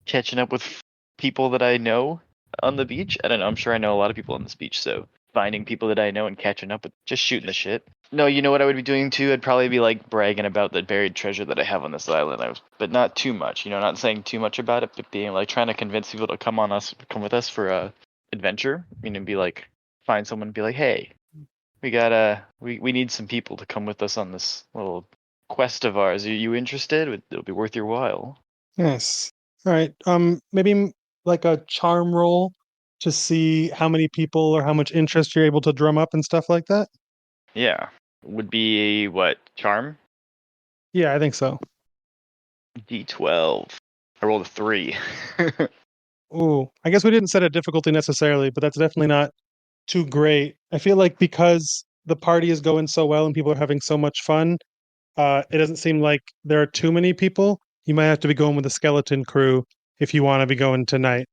catching up with people that I know on the beach. I don't know, I'm sure I know a lot of people on this beach, so finding people that I know and catching up with, just shooting the shit. No, you know what I would be doing too? I'd probably be like bragging about the buried treasure that I have on this island. But not too much. Not saying too much about it, but being like trying to convince people to come with us for a adventure. Be like, find someone, and be like, hey, we need some people to come with us on this little quest of ours. Are you interested? It'll be worth your while. Yes. All right. Maybe like a charm roll to see how many people or how much interest you're able to drum up and stuff like that. Yeah. Would be what? Charm? Yeah, I think so. D12. I rolled a 3. Ooh, I guess we didn't set a difficulty necessarily, but that's definitely not too great. I feel like because the party is going so well and people are having so much fun, it doesn't seem like there are too many people. You might have to be going with the skeleton crew if you want to be going tonight.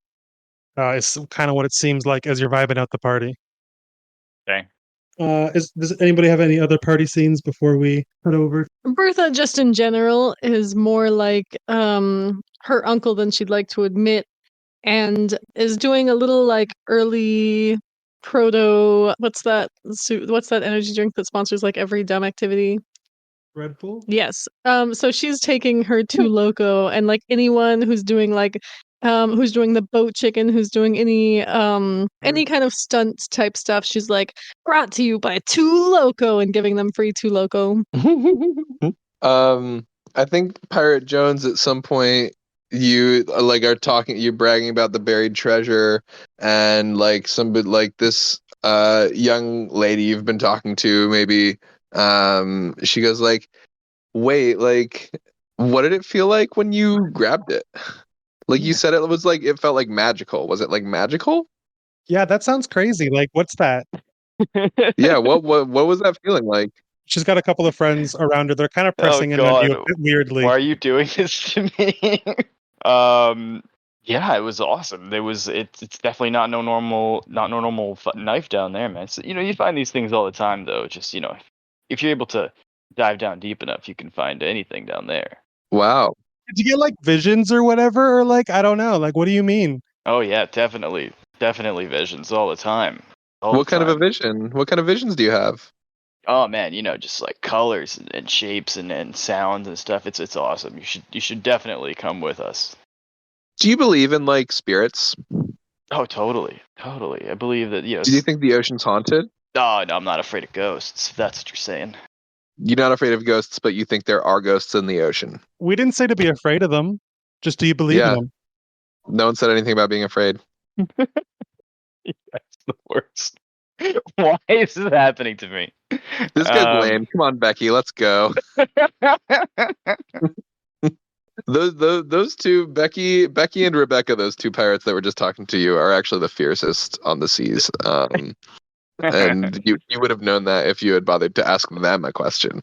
It's kind of what it seems like as you're vibing out the party. Okay. Does anybody have any other party scenes before we head over? Bertha, just in general, is more like her uncle than she'd like to admit, and is doing a little like early proto. What's that energy drink that sponsors like every dumb activity? Red Bull? Yes. So she's taking her to Loco, and like anyone who's doing who's doing the boat chicken, who's doing any kind of stunt type stuff, she's like, brought to you by Two Loco, and giving them free Two Loco. I think Pirate Jones at some point you like are talking, you're bragging about the buried treasure, and like like this young lady you've been talking to, maybe she goes like, wait, like what did it feel like when you grabbed it? Like you said it was like it felt like magical. Was it like magical? Yeah, that sounds crazy. Like, what's that? Yeah, what was that feeling like? She's got a couple of friends around her. They're kind of Oh pressing in on you God, a bit weirdly. why are you doing this to me? um, yeah, it was awesome. It's definitely not no normal knife down there, man. So, you find these things all the time, though. Just if you're able to dive down deep enough, you can find anything down there. Wow. Did you get like visions or whatever? Or like, I don't know. Like, what do you mean? Oh yeah, definitely visions all the time. What kind of a vision? What kind of visions do you have? Oh man, just like colors and shapes and sounds and stuff. It's awesome. You should definitely come with us. Do you believe in like spirits? Oh, totally. I believe that, Do you think the ocean's haunted? Oh, no, I'm not afraid of ghosts, if that's what you're saying. You're not afraid of ghosts, but you think there are ghosts in the ocean. We didn't say to be afraid of them. Just do you believe in Yeah. them? No one said anything about being afraid. That's the worst. Why is this happening to me? This guy's lame. Come on, Becky, let's go. Those two, Becky and Rebecca, those two pirates that were just talking to you, are actually the fiercest on the seas. And you would have known that if you had bothered to ask them a question.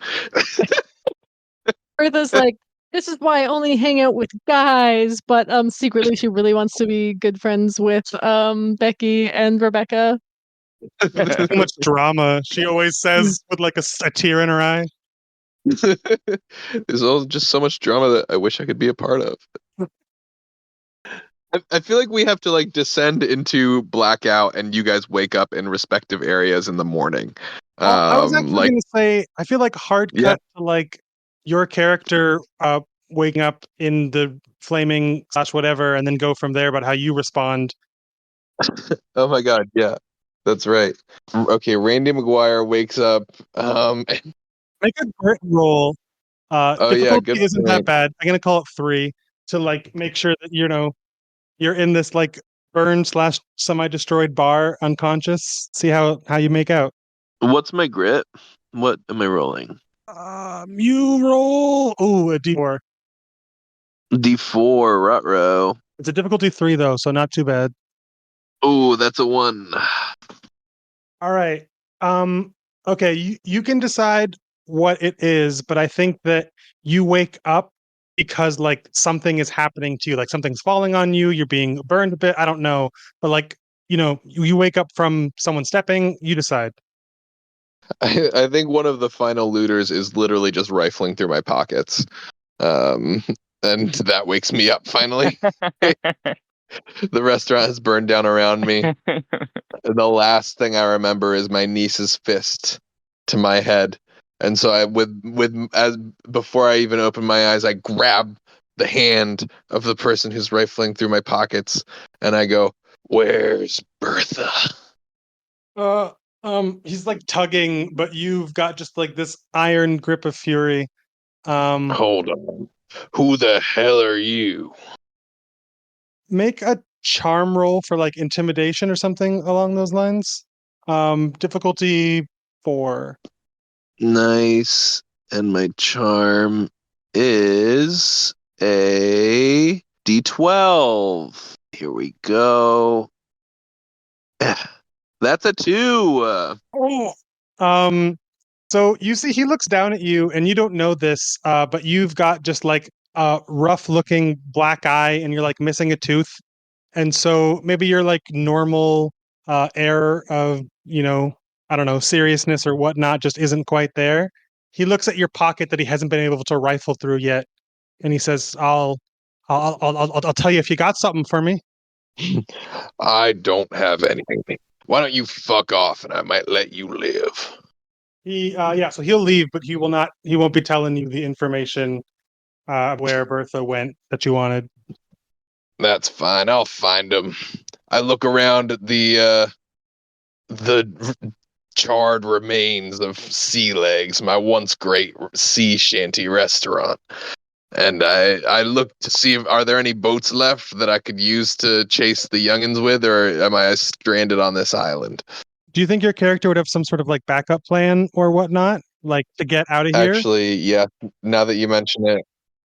Bertha's like, this is why I only hang out with guys, but secretly she really wants to be good friends with Becky and Rebecca. Too much drama. She always says with like a tear in her eye. There's all just so much drama that I wish I could be a part of. I feel like we have to like descend into blackout, and you guys wake up in respective areas in the morning. I was actually going to say, I feel like hard cut to like your character waking up in the flaming / whatever, and then go from there about how you respond. Oh my god, yeah, that's right. Okay, Randy McGuire wakes up. Make a grit roll. Difficulty isn't that bad. I'm gonna call it 3 to like make sure that you're in this like burned / semi-destroyed bar unconscious. See how you make out. What's my grit? What am I rolling? You roll a D4. D4, rut-row. It's a difficulty 3 though, so not too bad. Oh, that's a 1. All right. Okay, you can decide what it is, but I think that you wake up because like something is happening to you, like something's falling on you, you're being burned a bit, I don't know, but like, you wake up from someone stepping, you decide. I think one of the final looters is literally just rifling through my pockets. And that wakes me up finally. The restaurant has burned down around me. And the last thing I remember is my niece's fist to my head And so I as before I even open my eyes, I grab the hand of the person who's rifling through my pockets, and I go, "Where's Bertha?" He's like tugging, but you've got just like this iron grip of fury. Hold on. Who the hell are you? Make a charm roll for like intimidation or something along those lines. Difficulty 4. Nice. And my charm is a D12. Here we go. That's a 2. Oh. So you see, he looks down at you, and you don't know this, but you've got just like a rough-looking black eye, and you're like missing a tooth, and so maybe your like normal air of I don't know, seriousness or whatnot just isn't quite there. He looks at your pocket that he hasn't been able to rifle through yet, and he says, I'll tell you if you got something for me." I don't have anything. Why don't you fuck off and I might let you live? So he'll leave, but he won't be telling you the information where Bertha went that you wanted. That's fine. I'll find him. I look around at the charred remains of Sea Legs, my once great sea shanty restaurant. And I look to see if are there any boats left that I could use to chase the youngins with, or am I stranded on this island? Do you think your character would have some sort of like backup plan or whatnot, like to get out of here? Actually, yeah. Now that you mention it,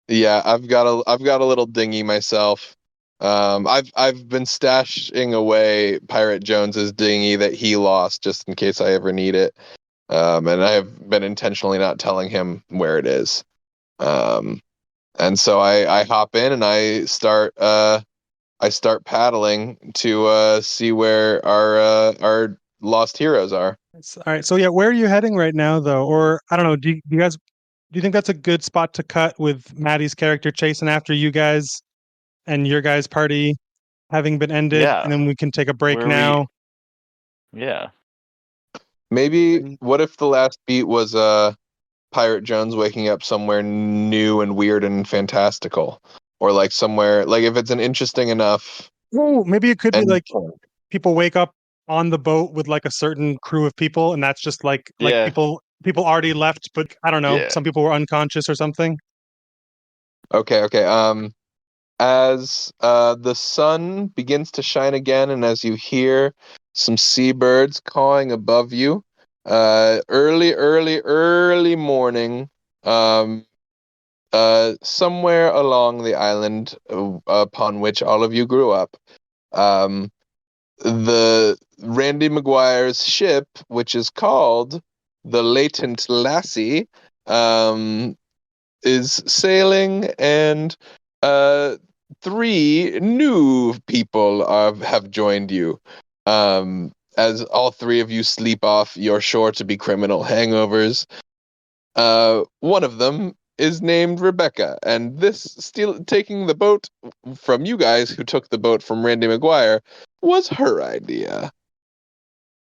yeah, I've got a little dinghy myself. I've been stashing away Pirate Jones's dinghy that he lost just in case I ever need it. And I have been intentionally not telling him where it is. And so I hop in and I start paddling to see where our lost heroes are. All right. So yeah, where are you heading right now, though? Or I don't know. Do you think that's a good spot to cut with Maddie's character chasing after you guys and your guys' party having been ended, Yeah. and then we can take a break Where are we? now? Yeah. Maybe what if the last beat was Pirate Jones waking up somewhere new and weird and fantastical, or like somewhere like if it's an interesting enough Oh, maybe it could be end like point. people wake up on the boat with like a certain crew of people, and that's just like Yeah. people already left, but I don't know, Yeah. some people were unconscious or something. Okay. As the sun begins to shine again, and as you hear some seabirds cawing above you, early morning, um, somewhere along the island upon which all of you grew up, um, the Randy McGuire's ship, which is called the Latent Lassie, um, is sailing, and uh, 3 new people have joined you. As all 3 of you sleep off your sure to be criminal hangovers. One of them is named Rebecca, and this steal taking the boat from you guys who took the boat from Randy McGuire was her idea.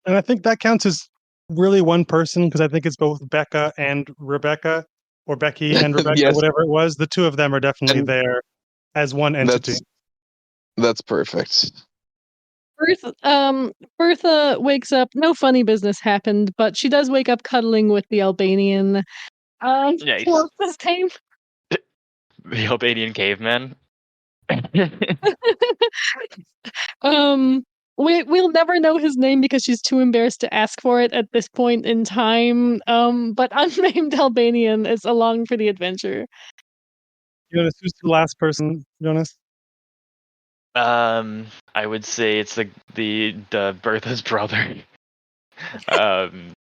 And I think that counts as really one person, because I think it's both Becca and Rebecca, or Becky and Rebecca, Yes, whatever it was. The two of them are definitely and there as one entity. that's perfect. Bertha wakes up. No funny business happened, but she does wake up cuddling with the Albanian. Nice. What's his name? The Albanian caveman. We'll never know his name because she's too embarrassed to ask for it at this point in time. But unnamed Albanian is along for the adventure. Jonas, who's the last person, Jonas? I would say it's the Bertha's brother. Um,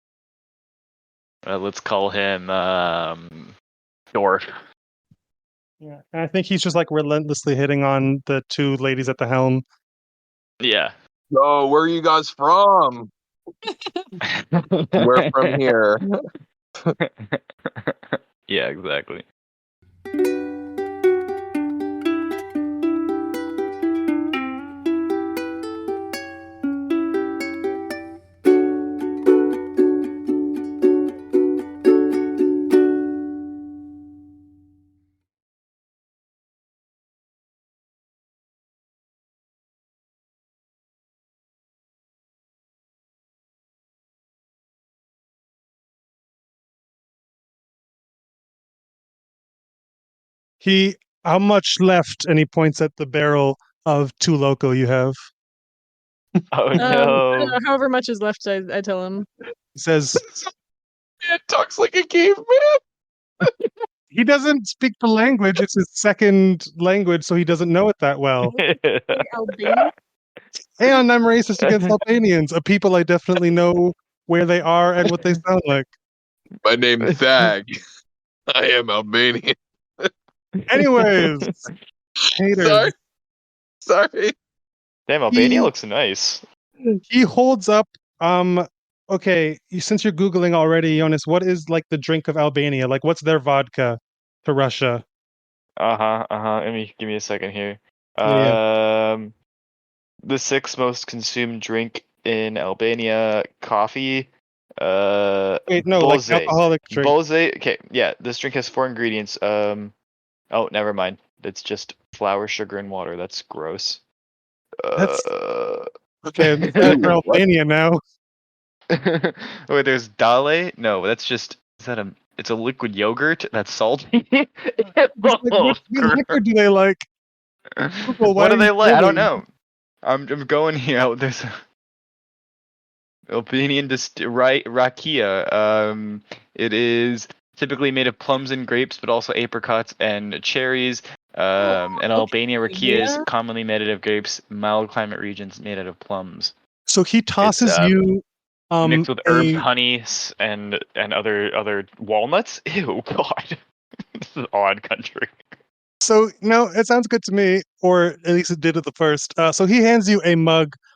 let's call him Dorf. Yeah, and I think he's just like relentlessly hitting on the 2 ladies at the helm. Yeah. Oh, where are you guys from? We're from here. Yeah, exactly. How much left? And he points at the barrel of Two Loco you have. Oh I don't no. know, however much is left, I tell him. He says Man talks like a caveman. he doesn't speak the language. It's his second language, so he doesn't know it that well. Albania? And I'm racist against Albanians, a people I definitely know where they are and what they sound like. My name's Thag. I am Albanian. Anyways, haters. Sorry. Damn, Albania looks nice. He holds up okay, since you're googling already, Jonas, what is like the drink of Albania? Like what's their vodka to Russia? Give me a second here. Yeah. The sixth most consumed drink in Albania, coffee. Wait, no, like Boze. alcoholic drink. Boze. Okay, yeah, this drink has 4 ingredients. Oh, never mind. It's just flour, sugar, and water. That's gross. That's okay. It's bad for Albania now. Wait, there's Dale? No, that's just it's a liquid yogurt that's salty. Like, what liquor do they like? Well, why What do are they you like? I don't googling? know. I'm going here. There's Albanian rakia. It is typically made of plums and grapes, but also apricots and cherries. And Albania rakia is Yeah. commonly made out of grapes. Mild climate regions made out of plums. So he tosses It's, you mixed with herbs, a honey, and other walnuts. Ew, God, this is an odd country. So no, it sounds good to me, or at least it did at the first. So he hands you a mug